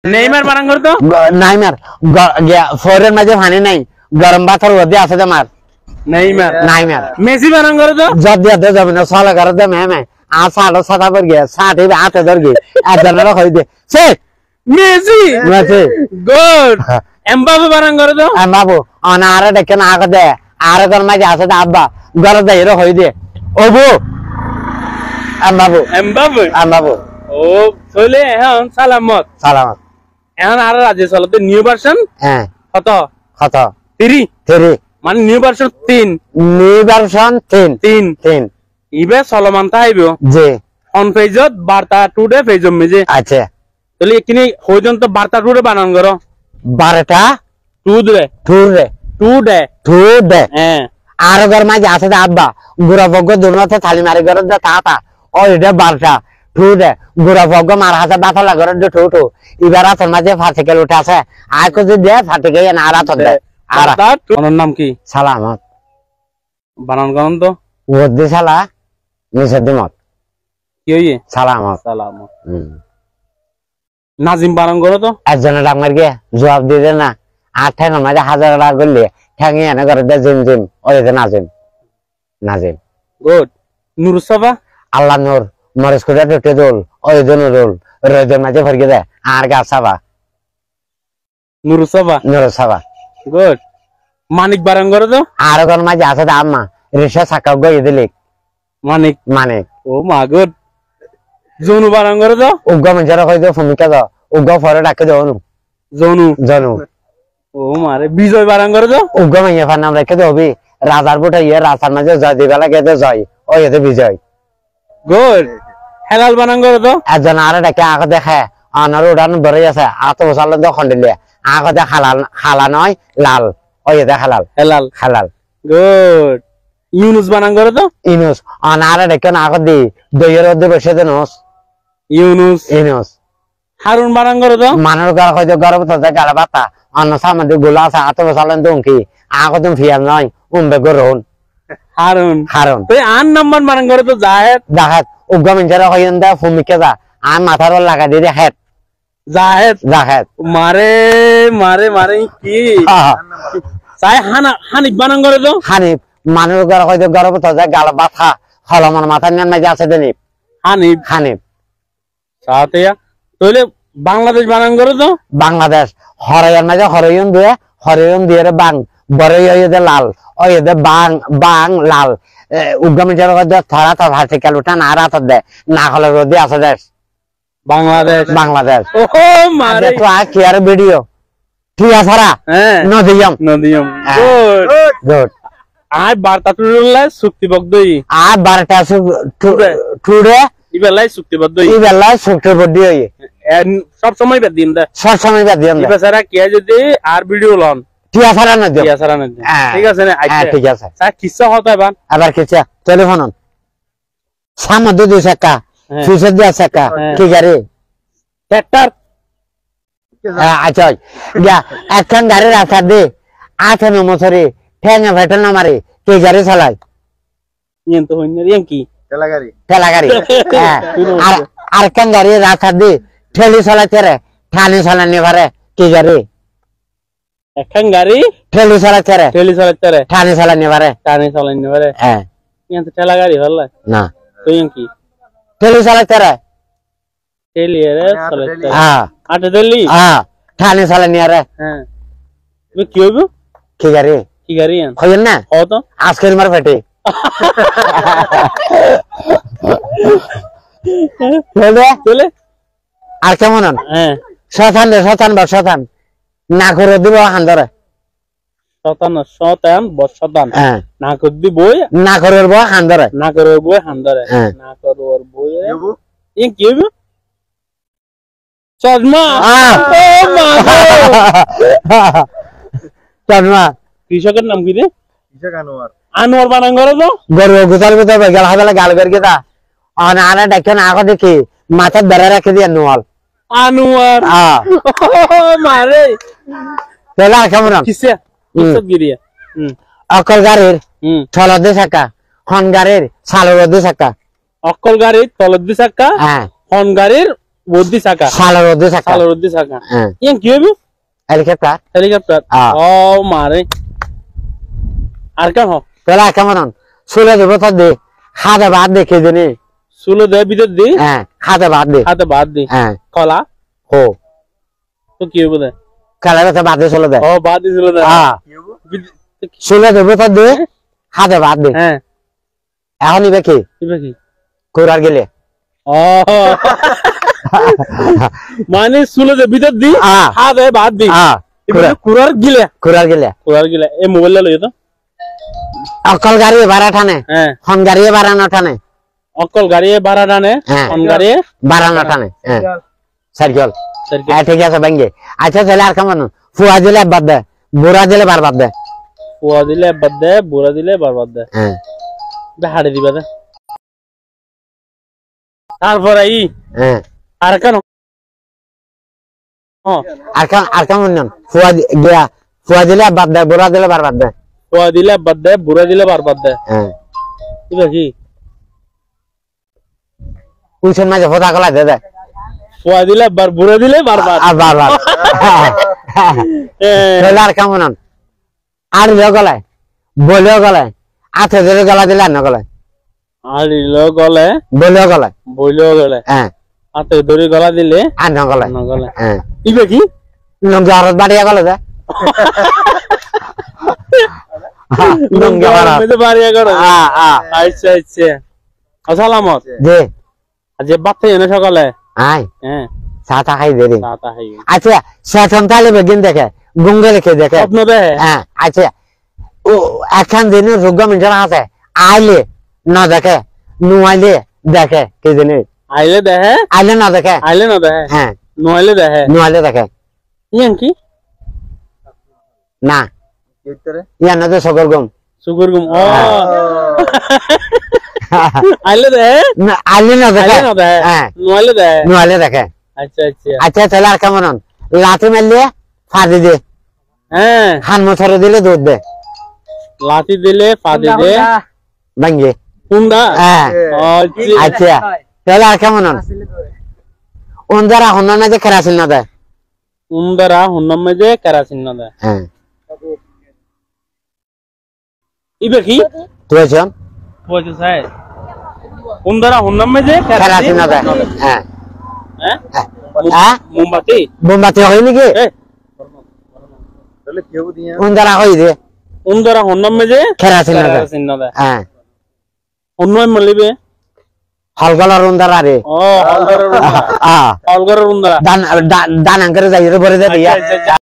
Neymar বানান করে তো নেইমার ফরের মাঝে পানি নাই গরম ভাতের মধ্যে আছে তোমার নেইমার নেইমার মেসি বানান করে তো জব দিয়া দে যাবে না সালা করে দে মে আ সাড়ে সাদা পর গিয়া সাথে হাতে ধর গিয়ে একজনের কই দে সে মেসি মেসি গুড এমবাপে বানান করে তো বাবু অনারে দেখে না আগে দে আর গর মাঝে আছে আব্বা গর দে এর কই দে ওবু বাবু এমবাপে ও চলে এখন সালামত সালামত এখন আর রাজে চলতে নিউ ভার্সন হ্যাঁ কত কত 3 মানে নিউ ভার্সন 3 নিউ ভার্সন 3 ইবে চলমান তাইব জি অন পেজত বার্তা টুডে পেজ মেজে আচ্ছা তাহলে এখানে পর্যন্ত বার্তা টুডে বানান করো 12টা টুডে হ্যাঁ আর ঘর মাঝে আছে আব্বা গুড়া ভগ্য দুর্নাথে থালি মারি ঘর তাতা ও এটা 12টা টুডে গুড়া ভগ্য মার হাতে বাতলা ঘর টুটু এবার হাতের মাঝে ফাটিকেল উঠে আছে আর কিছু দিয়ে ফাটিকে না আর হাত দে আর ওনার নাম কি সালামত বানান করেন তো ওদ্দি সালা নিষেধিমত কি হইয়ে সালামত নাজিম বানান করো তো একজনের ডাঙর গিয়ে জবাব দিয়ে দে না আর ঠ্যাঙের মাঝে 1000 টাকা করলে ঠ্যাঙে এনে করে দে জিম ওই যে নাজিম গুড নুরুসফা আল্লাহ নূর মরিস করে টুটে দোল ওই জন রোল রোদের মাঝে ভরকে দে আর গা সাবা নুরুসফা গুড মানিক বানান করো তো আর কোন মাঝে আছে আম্মা রিসা সাকা গই দিলি মানিক ও মা গুড জনু বানান করো তো উগ্গ মঞ্জরা কই দে ভূমিকা দাও উগ্গ ফরে ডাকে দাও জনু ও মারে বিজয় বানান করো তো উগ্গ মাইয়া ফার নাম রেখে দেবি রাজার বুটা ইয়ে রাজার মাঝে জয় দিবা লাগে দে জয় ওই এতে বিজয় গুড হেলাল বানান করো তো একজন আর ডাকে আগে দেখে আনার উড়ান ধরে আছে আত বসাল দখন দিলে আগে দে খালা নয় লাল ওই এতে হালাল গুড ইউনুস বানান করো তো ইনুস আনার ডাকে না আগে দি দইয়ের মধ্যে বসে দে নস ইনুস হারুন বানান করো তো মানুষ গাল হয়তো গরম তো গালা বাতা অন্য সামনে গোলা আছে আত বসাল দুমকি আগে তুমি ফিয়ার নয় উমবে গরুন হারুন তুই আন নাম্বার বানান করো তো জাহেদ উগ্গ মিঞ্জারা হইন দা ভূমিকা যা আর মাথার লাগা দিয়ে দে হেড জাহেদ মারে কি চাই হানিফ বানান করে তো হানিফ মানুষ ঘর হয়তো গরম তো গাল বাথা হলমন মাথা নিয়ে মাঝে আছে দেনি হানিফ সাথে তাহলে বাংলাদেশ বানান করে তো বাংলাদেশ হরয়ন মাঝে হরয়ন দিয়ে বাং বড়ই দে লাল ওই দে বাং লাল উগ্র মিঞ্জার ধরা তো ভার্টিক্যাল উঠান আর হাত দে না হলে রোদে আছে দেশ বাংলাদেশ ও মারে তো আর কি আর ভিডিও ঠিক আছে নদিয়াম গুড আর বার্তা টুডে চুক্তিবদ্ধই আর 12টা টুডে ইবেলাই চুক্তিবদ্ধই চুক্তিবদ্ধ হই সব সময় বাদ দিন বেচারা কে যদি আর ভিডিও লন ঠিক আছে না ঠিক আছে না ঠিক আছে স্যার কিসা হতো আবার কিসা টেলিফোন সামনে 2 টাকা সুইচে দিয়া টাকা কি গাড়ি ট্রাক্টর আচ্ছা এখন গাড়ি রাস্তা দে 8 নম্বরে ঠেঙে ভেটে না মারে কি গাড়ি চালায় ইন তো হইন কি ঠেলা গাড়ি আর এখন গাড়ি রাস্তা দে ঠেলি চালাতে রে ঠানি চালানি পারে কি গাড়ি এখন গাড়ি ঠেলি চালাতে রে ঠানি চালানি পারে হ্যাঁ ইন তো ঠেলা গাড়ি হল না তো ইন কি ঠেলি চালাতে রে হ্যাঁ আটে দিল্লি ঠানি চালানি রে হ্যাঁ কি হইব কি গাড়ি হইন না ও তো আজকের মার পেটে চলে আর কেমন শতান না করে দিব হান্দরে শতান না করে দিবই না করে হান্দরে না করে বই ইন কি হইব চশমা কৃষকের নাম কি রে আনোয়ার বানান করে তো গরু গুতাল গুতাল গেল হাবেলা গাল করে গেতা আনা ডাকে না আগো দেখি মাথা বেড়া রাখে দিয়ে আনোয়ার মারে তাহলে কেমন কিসে গিরিয়া অকল গাড়ির থলদে চাকা হন গাড়ির সালরদে চাকা অকল গাড়ির তলদে চাকা হন গাড়ির বদ্দি চাকা সালের রোদে থাকা সালের বদ্দি চাকা ইয়ান কি হবে হেলিকপ্টার হেলিকপ্টার ও মারে আর কেন তাহলে কেমন চলে দেবো তোর দে খাদে ভাত দে খেয়ে জানি সুলো দে ভিতর দি হ্যাঁ খাদে ভাত দে হাতে ভাত দি হ্যাঁ কলা ও তো কি হবে দে কালে কথা ভাত দিয়ে চলে দে ও ভাত দি সুলো দে হ্যাঁ চলে দেবো তোর দে খাদে ভাত দে হ্যাঁ এখন ইবে কি কি কোরার গেলে ও মানে সুলো দে ভিতর দি হাতে ভাত দি কুরার গিলে কুরার গিলে এই মোবাইল লই তো অকল গাড়ি ভাড়া টানে হ্যাঁ হন গাড়ি ভাড়া না টানে অকল গাড়ি ভাড়া টানে হন গাড়ি ভাড়া না টানে হ্যাঁ সাইকেল হ্যাঁ ঠিক আছে ভাঙ্গে আচ্ছা তাহলে আর কেমন ফুয়া দিলে বাদ দে বুড়া দিলে বার বাদ দে ফুয়া দিলে বাদ দে বুড়া দিলে বার বাদ দে হ্যাঁ হাড়ে দিবা দে তারপর এই হ্যাঁ আর কেন আর কেমন ফুয়া গিয়া ফুয়া দিলে বাদ দে বুড়া দিলে বার বাদ দে ফুয়া দিলে বাদ দে বুড়া দিলে বার বাদ দে হ্যাঁ কি কুইশন মাঝে ফোটা গলা দে দে ফুয়া দিলে বার বুড়া দিলে বার বার আর বার বার তাহলে আর কেমন আর গলায় বলেও গলায় আথে ধরে গলা দিলে আর না গলায় আড়িলো গলে বলেও গলায় বইলেও গলে হ্যাঁ হাতে ধরে গলা দিলে আর না গলায় না গলে হ্যাঁ ইবে কি লঙ্গি হরত বাড়িয়া গলে দে লঙ্গি হরত বাড়িয়া গলে আচ্ছা আচ্ছা আসসালামত দে আজ বাচ্চা এনে সকালে আয় হ্যাঁ চাটা খাই দে রে চাটা খাই আচ্ছা সেখন তাহলে বেগিন দেখে গুঙ্গে লিখে দেখে স্বপ্ন দেখে হ্যাঁ আচ্ছা ও এখন দিন রোগ মিটার আছে আইলে না দেখে নুয়াইলে দেখে কে জানে আইলে দেখে আইলে না দেখে হ্যাঁ নইলে দেখে নুয়াইলে দেখে ইয়ান কি না ইয়ান না তো সকর গম সুগুর গুম ও আইলে দেখে না আইলে না দেখে হ্যাঁ নইলে দেখে আচ্ছা আচ্ছা আচ্ছা তাহলে আর কেমন লাঠি মারলে ফাঁদি দে হ্যাঁ হান মছরে দিলে দুধ দে লাঠি দিলে ফাঁদি দে ভাঙ্গে কুন্দা হ্যাঁ আচ্ছা তাহলে আর কেমন ওন্দারা হন্না না যে কেরাসিন না দেয় উন্দারা হুন্নাম যে কেরাসিন না দেয় হ্যাঁ ইবে কি তুই বুঝছ স্যার উন্দারা হুন্নাম যে কেরাসিন না দেয় হ্যাঁ হ্যাঁ মোমবাতি মোমবাতি হয় নাকি তাহলে কেউ দিয়া উন্দারা হই দে উন্দারা হুন্নাম যে কেরাসিন না দেয় হ্যাঁ অন্যই মলিবে হলগলার উন্দারা রে ও হলগলার উন্দারা দান দান আঙ্কারে যাই রে বরে দে দিয়া